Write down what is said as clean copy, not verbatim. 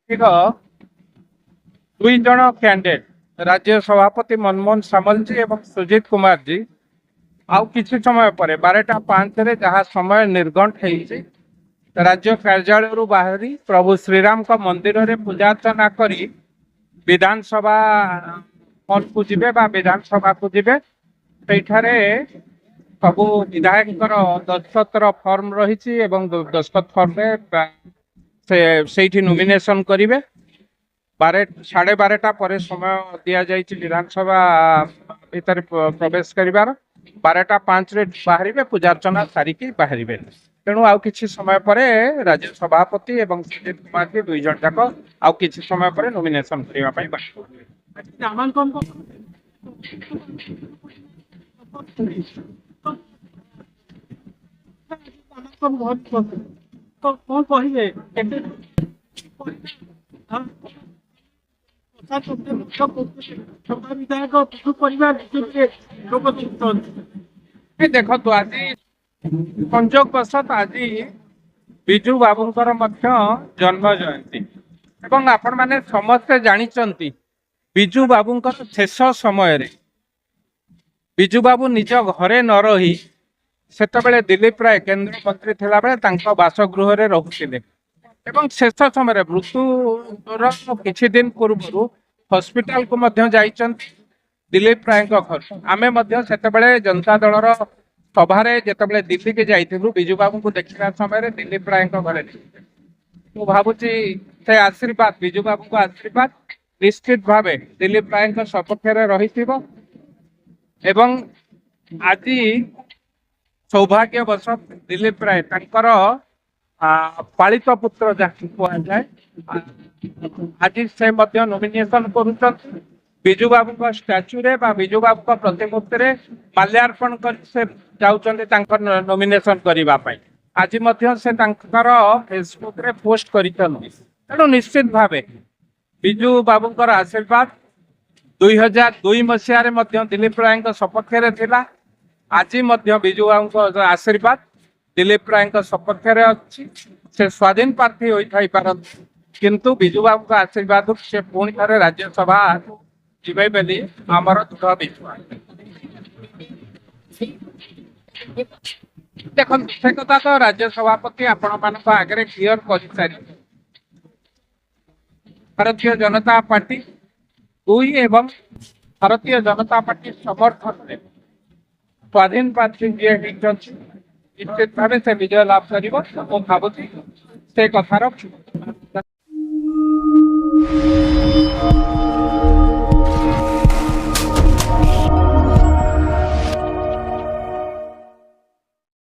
दुई जन कैंडिडेट राज्य सभापति मनमोहन सामल जी एवं सुजीत कुमार जी आउ किसी समय पर 12:05 जहाँ समय निर्घंट है राज्य कार्यालय बाहरी प्रभु श्रीराम का मंदिर रे पूजा अर्चना करी विधानसभा हॉल को जीवे बा विधानसभा को जीवे सेठारे सबू विधायक दस्तखतर फॉर्म रही एवं दस्तखत फॉर्म से नॉमिनेशन करेंगे 12:30 पर समय दि जाइए विधानसभा भीतर प्रवेश कर 12:05 बाहर पूजा अर्चना सारिकी बाहर तेणु आउ किसी समय पर राज्य सभापति एवं सुजीत कुमार जी दुई जन जाक आउ किसी समय पर नॉमिनेशन करने देखो आज संजोग बसत आज विजु बाबूंकर जन्म जयंती एवं आपण माने समस्ते जानी विजु बाबूंकर शेष समय विजु बाबू निज घरे न रही सेतबेले दिलीप राय केंद्र मंत्री थिला बेले बासगृह रोते शेष समय मृत्युर किछि दिन पूर्व हॉस्पिटल को दिलीप राय घर आमे सेतबेले जनता दलर सभारे जितेबाला दिल्ली के जाइलु विजु बाबू को देखा समय दिलीप राय घरे मु भावुची से आशीर्वाद विजु बाबू को आशीर्वाद निश्चित भाव दिलीप राय सपक्ष रही एवं आज सौभाग्यवश दिलीप राय पालित पुत्र जहाँ जाए आज से नॉमिनेशन कर विजु बाबू स्टाच्यू रे विजु बाबू प्रतिमूर्ति रे माल्यार्पण कर नॉमिनेशन करने आज से फेसबुक रे पोस्ट कर तेणु निश्चित भाव विजु बाबू आशीर्वाद 2002 मसीह दिलीप राय सपक्ष आज विजु बाबू आशीर्वाद दिलीप राय सपक्ष अच्छी से स्वाधीन प्रार्थी होई पारत किंतु विजु बाबू आशीर्वाद से पुणी थे राज्यसभा जीवे बोली आमर दृढ़ विश्वास देखो से कथा तो राज्य सभापति आपण मान आगे क्लियर कर सारी भारतीय जनता पार्टी दुई एवं भारतीय जनता पार्टी समर्थन में स्वाधीन प्रार्थी जी निश्चित भाव से विजय लाभ कर भावुँ से कथार